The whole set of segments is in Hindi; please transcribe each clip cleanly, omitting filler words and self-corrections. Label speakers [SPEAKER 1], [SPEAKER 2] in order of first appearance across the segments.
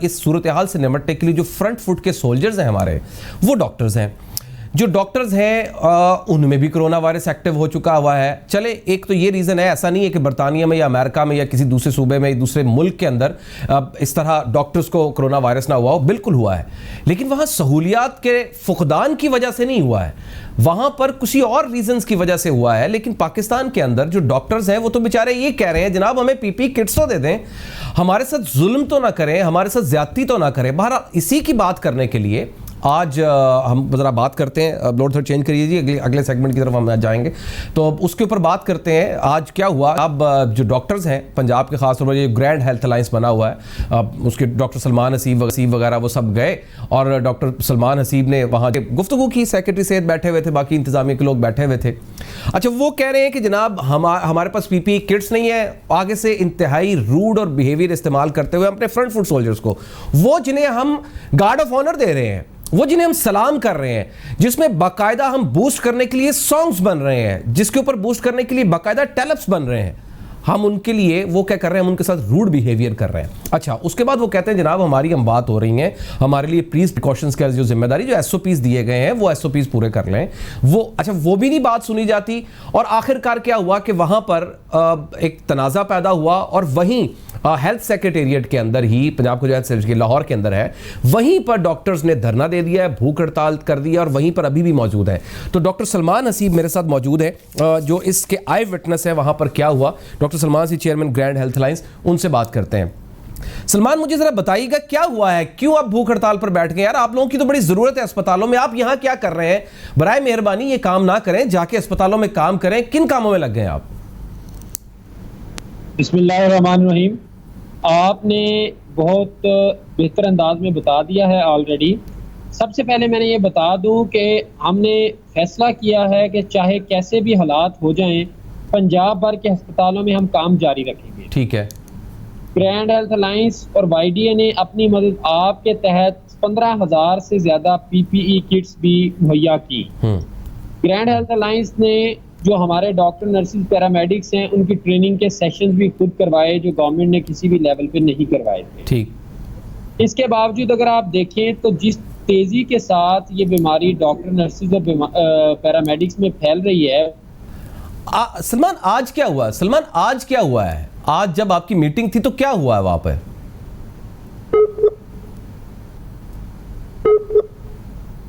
[SPEAKER 1] इस सूरत हाल से निपटने के लिए जो फ्रंट फुट के सोल्जर्स हैं हमारे, वो डॉक्टर्स हैं। जो डॉक्टर्स हैं उनमें भी कोरोना वायरस एक्टिव हो चुका हुआ है। चले, एक तो ये रीज़न है, ऐसा नहीं है कि बरतानिया में या अमेरिका में या किसी दूसरे सूबे में, दूसरे मुल्क के अंदर इस तरह डॉक्टर्स को कोरोना वायरस ना हुआ हो, बिल्कुल हुआ है, लेकिन वहाँ सहूलियात के फुकदान की वजह से नहीं हुआ है, वहाँ पर किसी और रीजंस की वजह से हुआ है। लेकिन पाकिस्तान के अंदर जो डॉक्टर्स हैं वो तो बेचारे ये कह रहे हैं, जनाब हमें पीपी किट्स तो दे दें, हमारे साथ जुल्म तो ना करें, हमारे साथ ज्यादती तो ना करें। बहरहाल इसी की बात करने के लिए आज हम ज़रा बात करते हैं। लोड थोड़ा चेंज करिए जी, अगले सेगमेंट की तरफ हम जाएंगे, तो उसके ऊपर बात करते हैं आज क्या हुआ। अब जो डॉक्टर्स हैं पंजाब के खासतौर पर, ये ग्रैंड हेल्थ अलायंस बना हुआ है, उसके डॉक्टर सलमान हसीब वगैरह वो सब गए और डॉक्टर सलमान हसीब ने वहाँ गुफ्तगू की, सेक्रेटरी सेहत बैठे हुए थे, बाकी इंतजामिया के लोग बैठे हुए थे। अच्छा, वो कह रहे हैं कि जनाब हमारे पास पीपी किट्स नहीं है, आगे से इंतहाई रूड और बिहेवियर इस्तेमाल करते हुए अपने फ्रंट फुट सोल्जर्स को, वो जिन्हें हम गार्ड ऑफ ऑनर दे रहे हैं, वो जिन्हें हम सलाम कर रहे हैं, जिसमें बाकायदा हम बूस्ट करने के लिए सॉन्ग्स बन रहे हैं, जिसके ऊपर बूस्ट करने के लिए बाकायदा टेलप्स बन रहे हैं, हम उनके लिए वो क्या कर रहे हैं, हम उनके साथ रूड बिहेवियर कर रहे हैं। अच्छा, उसके बाद वो कहते हैं जनाब हमारी हम बात हो रही हैं, हमारे लिए प्लीज प्रिकॉशंस की जो जिम्मेदारी, जो एसओपीज दिए गए हैं वो एसओपीज पूरे कर लें। वो अच्छा, वो भी नहीं बात सुनी जाती। और आखिरकार क्या हुआ कि वहां पर एक तनाज़ा पैदा हुआ और वहीं हेल्थ सेक्रेटेरिएट के अंदर ही, पंजाब को जो हेल्थ लाहौर के अंदर है, वहीं पर डॉक्टर्स ने धरना दे दिया है, भूख हड़ताल कर दिया और वहीं पर अभी भी मौजूद है। तो डॉक्टर सलमान हसीब मेरे साथ मौजूद है, जो इसके आई विटनेस है वहां पर क्या हुआ। Doctor Salman Haseeb, chairman grand health alliance, उनसे बात करते हैं। सलमान, मुझे जरा बताइएगा क्या हुआ है, क्यों आप भूख हड़ताल पर बैठ गए? यार आप लोगों की तो बड़ी जरूरत है अस्पतालों में, आप यहां क्या कर रहे हैं? बराए मेहरबानी ये काम ना करें, जाके अस्पतालों में काम करें। किन कामों में लग गए आप?
[SPEAKER 2] बिस्मिल्लाहिर्रहमानिर्रहीम। आपने बहुत बेहतर अंदाज में बता दिया है ऑलरेडी। सबसे पहले मैंने ये बता दूं कि हमने फैसला किया है कि चाहे कैसे भी हालात हो जाएं, पंजाब भर के अस्पतालों में हम काम जारी रखेंगे।
[SPEAKER 1] ठीक है।
[SPEAKER 2] ग्रैंड हेल्थ अलायंस और वाईडीए ने अपनी मदद आपके तहत 15,000 से ज्यादा पीपीई किट्स भी मुहैया की। ग्रैंड हेल्थ अलायंस ने जो हमारे डॉक्टर, नर्सिस, पैरामेडिक्स हैं, उनकी ट्रेनिंग के सेशंस भी खुद करवाए, जो गवर्नमेंट ने किसी भी लेवल पे नहीं करवाए थे।
[SPEAKER 1] ठीक।
[SPEAKER 2] इसके बावजूद अगर आप देखें तो जिस तेजी के साथ ये बीमारी डॉक्टर, नर्सिस और पैरामेडिक्स में फैल रही है।
[SPEAKER 1] सलमान, आज क्या हुआ? सलमान, आज क्या हुआ है? आज जब आपकी मीटिंग थी तो क्या हुआ है वहां पर?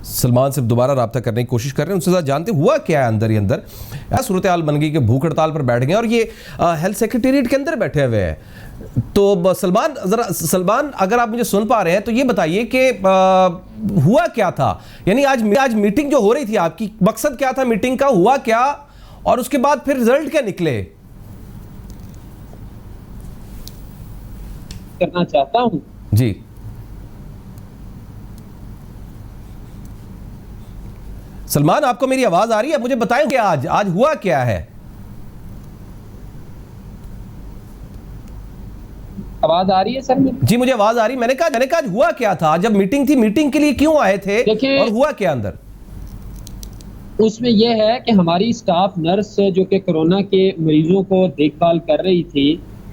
[SPEAKER 1] सलमान से दोबारा रब्ता करने की कोशिश कर रहे हैं, उनसे ज़्यादा जानते हुआ क्या है अंदर ही अंदर। सूरत हाल बन गई कि भूख हड़ताल पर बैठ गए और ये हेल्थ सेक्रेटेरिएट के अंदर बैठे हुए हैं। तो सलमान अगर आप मुझे सुन पा रहे हैं तो ये बताइए कि हुआ क्या था? यानी आज मीटिंग जो हो रही थी आपकी, मकसद क्या था मीटिंग का, हुआ क्या, और उसके बाद फिर रिजल्ट क्या निकले?
[SPEAKER 2] करना चाहता हूं
[SPEAKER 1] जी। सलमान, आपको मेरी आवाज आ रही है? मुझे बताएं कि आज हुआ क्या है?
[SPEAKER 2] आवाज आ रही है सर?
[SPEAKER 1] जी, मुझे आवाज आ रही। मैंने कहा आज हुआ क्या था? जब मीटिंग थी, मीटिंग के लिए क्यों आए थे और हुआ क्या अंदर?
[SPEAKER 2] उसमें यह है कि हमारी स्टाफ नर्स जो कि कोरोना के मरीजों को देखभाल कर रही थी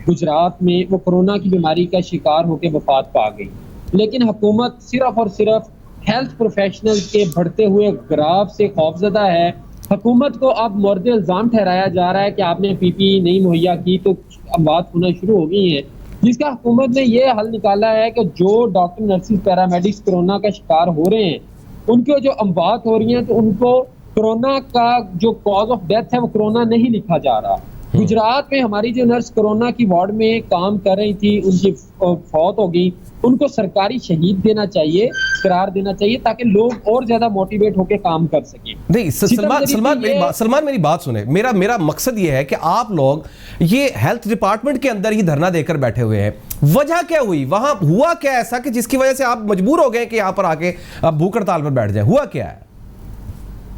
[SPEAKER 2] गुजरात में, वो कोरोना की बीमारी का शिकार होकर वफात पा गई। लेकिन हुकूमत सिर्फ और सिर्फ हेल्थ प्रोफेशनल के बढ़ते हुए ग्राफ से खौफजदा है। हुकूमत को अब मोर्द इल्ज़ाम ठहराया जा रहा है कि आपने पीपीई नहीं मुहैया की, तो अब बात होना शुरू हो गई है, जिसका हुकूमत ने यह हल निकाला है कि जो डॉक्टर, नर्सिस, पैरामेडिक्स कोरोना का शिकार हो रहे हैं, उनके जो अमवात हो रही हैं, तो उनको कोरोना का जो कॉज ऑफ डेथ है वो कोरोना नहीं लिखा जा रहा। गुजरात में हमारी जो नर्स कोरोना की वार्ड में काम कर रही थी, उनकी फौत हो गई, उनको सरकारी शहीद देना चाहिए, करार देना चाहिए, ताकि लोग और ज्यादा मोटिवेट होकर काम कर सकें।
[SPEAKER 1] नहीं सलमान मेरी बात सुने। मेरा मकसद ये है कि आप लोग ये हेल्थ डिपार्टमेंट के अंदर ही धरना देकर बैठे हुए हैं, वजह क्या हुई? वहां हुआ क्या ऐसा कि जिसकी वजह से आप मजबूर हो गए कि यहां पर आके भूख हड़ताल पर बैठ जाए? हुआ क्या है?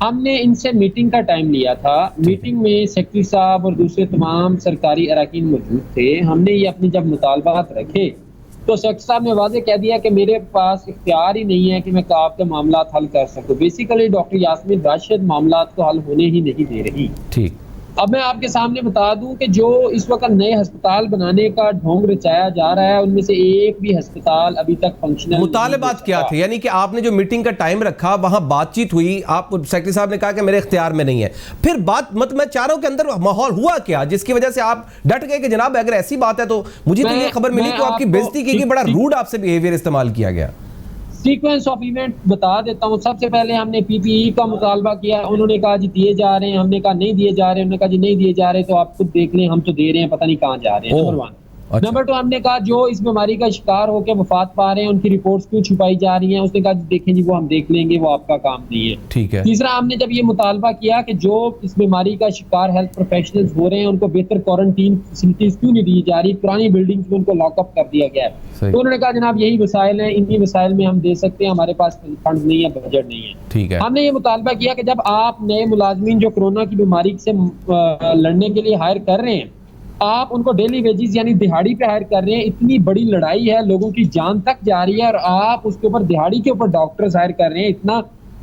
[SPEAKER 2] हमने इनसे मीटिंग का टाइम लिया था। मीटिंग में सेक्रेटरी साहब और दूसरे तमाम सरकारी अरकान मौजूद थे। हमने ये अपनी जब मुतालबात रखे तो सेक्रेटरी साहब ने वाज़े कह दिया कि मेरे पास इख्तियार ही नहीं है कि मैं आपके मामलात हल कर सकूं। बेसिकली डॉक्टर यास्मीन राशिद मामलात को हल होने ही नहीं दे रही।
[SPEAKER 1] ठीक।
[SPEAKER 2] अब मैं आपके सामने बता दूं कि जो इस वक्त नए अस्पताल बनाने का ढोंग रचाया जा रहा है, उनमें से एक भी अस्पताल अभी तक फंक्शनल
[SPEAKER 1] मुतालबात क्या थे? यानी कि आपने जो मीटिंग का टाइम रखा, वहां बातचीत हुई, आप सेक्रेटरी साहब ने कहा कि मेरे इख्तियार में नहीं है, फिर बात मैं चाह रहा हूं के अंदर माहौल हुआ क्या जिसकी वजह से आप डट गए कि जनाब अगर ऐसी बात है तो मुझे तो ये खबर मिली कि आपकी बेइज्जती की, बड़ा रूड आपसे बिहेवियर इस्तेमाल किया गया।
[SPEAKER 2] सीक्वेंस ऑफ इवेंट बता देता हूँ। सबसे पहले हमने पीपीई का मुतालबा किया, उन्होंने कहा जी दिए जा रहे हैं, हमने कहा नहीं दिए जा रहे, उन्होंने कहा जी नहीं दिए जा रहे, तो आप खुद देख लें, हम तो दे रहे हैं, पता नहीं कहाँ जा रहे हैं। नंबर 1।
[SPEAKER 1] अच्छा।
[SPEAKER 2] नंबर 2, हमने कहा जो इस बीमारी का शिकार होकर वफात पा रहे हैं उनकी रिपोर्ट्स क्यों छुपाई जा रही हैं, उसने कहा जी देखें जी वो हम देख लेंगे, वो आपका काम नहीं है।
[SPEAKER 1] ठीक है।
[SPEAKER 2] तीसरा, हमने जब ये मुतालबा किया कि जो इस बीमारी का शिकार हेल्थ प्रोफेशनल्स हो रहे हैं उनको बेहतर क्वारंटीन फैसिलिटीज क्यों नहीं दी जा रही, पुरानी बिल्डिंग्स में उनको लॉकअप कर दिया गया है, तो उन्होंने कहा जनाब यही वसाइल हैं, इन्हीं वसाइल में हम दे सकते हैं, हमारे पास फंड नहीं है, बजट नहीं है।
[SPEAKER 1] ठीक है।
[SPEAKER 2] हमने ये मुतालबा किया कि जब आप नए मुलाजमीन जो कोरोना की बीमारी से लड़ने के लिए हायर कर रहे हैं, आप उनको डेली वेजेस यानी दिहाड़ी पे हायर कर रहे हैं, इतनी बड़ी लड़ाई है, लोगों की जान तक जा रही है, और आप उसके ऊपर दिहाड़ी के ऊपर डॉक्टर्स हायर कर रहे हैं, इतना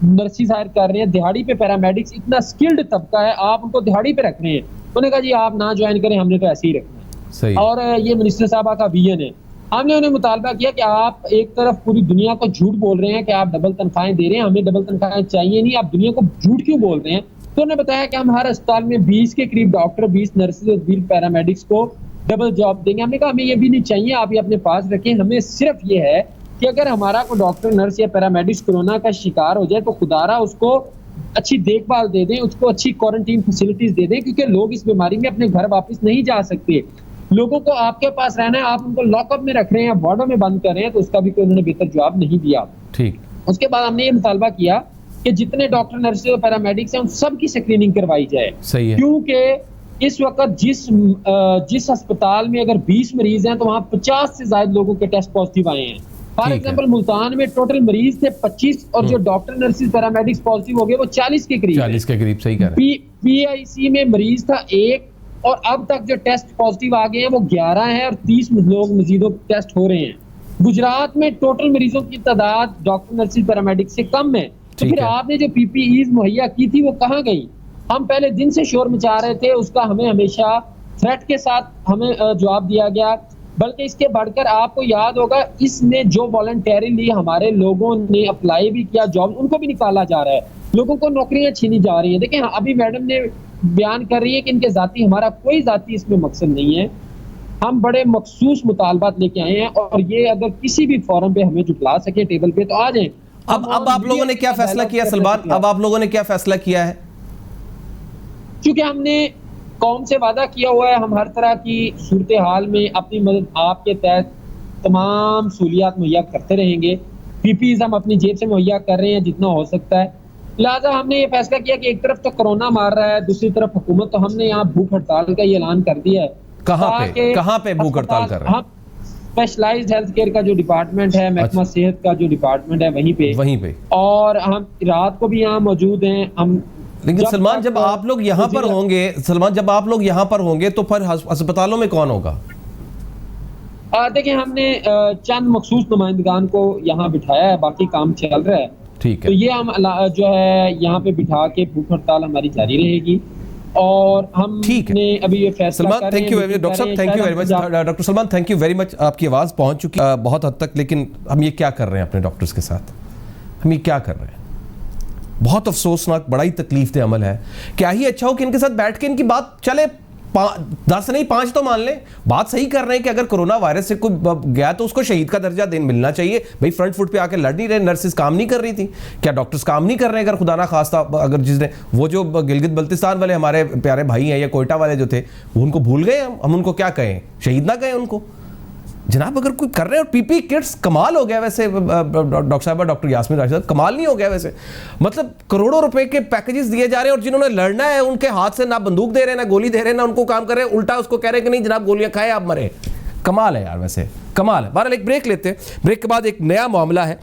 [SPEAKER 2] नर्सिस हायर कर रहे हैं, दिहाड़ी पे पैरामेडिक्स, इतना स्किल्ड तबका है, आप उनको दिहाड़ी पे रख रहे हैं। उन्होंने कहा जी आप ना ज्वाइन करें, हमने तो ऐसे ही रखना है।
[SPEAKER 1] सही।
[SPEAKER 2] और ये मिनिस्टर साहबा का विजन है। हमने उन्हें मुतालबा किया कि आप एक तरफ पूरी दुनिया को झूठ बोल रहे हैं कि आप डबल तनख्वाहें दे रहे हैं, हमें डबल तनख्वाहें चाहिए नहीं, आप दुनिया को झूठ क्यों बोल रहे हैं। तो उन्होंने बताया कि हम हर अस्पताल में 20 के करीब डॉक्टर, 20 नर्सेज और 20 पैरामेडिक्स को डबल जॉब देंगे। हमने कहा हमें ये भी नहीं चाहिए, आप ये अपने पास रखें, हमें सिर्फ ये है कि अगर हमारा कोई डॉक्टर, नर्स या पैरामेडिक्स कोरोना का शिकार हो जाए तो खुदारा उसको अच्छी देखभाल दे दें, उसको अच्छी क्वारंटीन फैसिलिटीज दे दें, क्योंकि लोग इस बीमारी में अपने घर वापस नहीं जा सकते। लोगों को आपके पास रहना है, आप उनको लॉकअप में रख रहे हैं, वार्डों में बंद कर रहे हैं, तो उसका भी कोई उन्होंने बेहतर जवाब नहीं दिया।
[SPEAKER 1] ठीक।
[SPEAKER 2] उसके बाद हमने ये मुतालबा किया कि जितने डॉक्टर, नर्सेज और पैरामेडिक्स हैं उन सब की स्क्रीनिंग करवाई जाए।
[SPEAKER 1] सही है।
[SPEAKER 2] क्योंकि इस वक्त जिस अस्पताल में अगर 20 मरीज हैं तो वहां 50 से ज्यादा लोगों के टेस्ट पॉजिटिव आए हैं। फॉर एग्जाम्पल मुल्तान में टोटल मरीज थे 25 और जो डॉक्टर, नर्सेज, पैरामेडिक्स पॉजिटिव हो गए वो 40 के करीब।
[SPEAKER 1] 40 के करीब, सही कह रहे हैं।
[SPEAKER 2] पीआईसी में मरीज था 1 और अब तक जो टेस्ट पॉजिटिव आ गए हैं वो 11 हैं और 30 लोग मजीदों टेस्ट हो रहे हैं। गुजरात में टोटल मरीजों की तादाद डॉक्टर, नर्सेज, पैरामेडिक्स से कम है। तो फिर आपने जो पीपीईज मुहैया की थी वो कहाँ गई? हम पहले दिन से शोर मचा रहे थे, उसका हमें हमेशा थ्रेट के साथ हमें जवाब दिया गया। बल्कि इसके बढ़कर आपको याद होगा इसने जो वॉलंटियरली हमारे लोगों ने अप्लाई भी किया जॉब, उनको भी निकाला जा रहा है, लोगों को नौकरियां छीनी जा रही हैं। देखिए अभी मैडम ने बयान कर रही है कि इनके जाती, हमारा कोई जाती इसमें मकसद नहीं है। हम बड़े मखसूस मुतालबात लेके आए हैं और ये अगर किसी भी फोरम पे हमें जुटला सके टेबल पे तो आ जाए।
[SPEAKER 1] अब आप लोगों ने क्या फैसला किया सलमान? अब आप लोगों ने क्या फैसला किया है?
[SPEAKER 2] क्योंकि हमने कौम से वादा किया हुआ है, हम हर तरह की सूरत हाल में अपनी मदद आपके तहत तमाम सहूलियात मुहैया करते रहेंगे। पीपीईज हम अपनी जेब से मुहैया कर रहे हैं जितना हो सकता है। लिहाजा हमने ये फैसला किया कि एक तरफ तो कोरोना मार रहा है, दूसरी तरफ हुकूमत, तो हमने यहाँ भूख हड़ताल का ये ऐलान कर दिया है।
[SPEAKER 1] कहाँ पे भूख हड़ताल कर रहे हैं?
[SPEAKER 2] स्पेशलाइज्ड हेल्थ केयर का जो डिपार्टमेंट है, महकमा सेहत का जो डिपार्टमेंट है, वहीं पे और हम रात को भी यहाँ मौजूद हैं। हम
[SPEAKER 1] लेकिन सलमान जब आप लोग यहाँ पर होंगे तो फिर अस्पतालों में कौन होगा?
[SPEAKER 2] देखिए हमने चंद मखसूस नुमाइंदगान को यहाँ बिठाया है, बाकी काम चल रहा है।
[SPEAKER 1] ठीक है।
[SPEAKER 2] तो ये हम जो है यहाँ पे बिठा के भूख हड़ताल हमारी जारी रहेगी और हम ने अभी ये फैसला
[SPEAKER 1] Salman, thank you very much doctor साहब, thank you very much doctor Salman, thank you very much. आपकी आवाज़ पहुंच चुकी है बहुत हद तक, लेकिन हम ये क्या कर रहे हैं अपने डॉक्टर्स के साथ? हम ये क्या कर रहे हैं? बहुत अफसोसनाक, बड़ा ही तकलीफ दे अमल है। क्या ही अच्छा हो कि इनके साथ बैठ के इनकी बात चले, 10 नहीं 5 तो मान लें। बात सही कर रहे हैं कि अगर कोरोना वायरस से कोई गया तो उसको शहीद का दर्जा मिलना चाहिए। भाई फ्रंट फुट पे आके लड़ नहीं रहे, नर्सेस काम नहीं कर रही थी, क्या डॉक्टर्स काम नहीं कर रहे हैं? अगर खुदा ना खास्ता अगर जिसने वो जो गिलगित बल्तिस्तान वाले हमारे प्यारे भाई हैं या कोयटा वाले जो थे वो उनको भूल गए, हम उनको क्या कहें? शहीद ना कहें उनको जनाब? अगर कोई कर रहे हैं। और पीपी किट्स कमाल हो गया वैसे डॉक्टर साहब, डॉक्टर यास्मीन राशिद, कमाल नहीं हो गया वैसे? मतलब करोड़ों रुपए के पैकेजेस दिए जा रहे हैं और जिन्होंने लड़ना है उनके हाथ से ना बंदूक दे रहे हैं, ना गोली दे रहे हैं, ना उनको काम कर रहे हैं, उल्टा उसको कह रहे हैं कि नहीं जनाब गोलियां खाए आप मरे। कमाल है यार, वैसे कमाल है। बहरहाल एक ब्रेक लेते हैं, ब्रेक के बाद एक नया मामला है।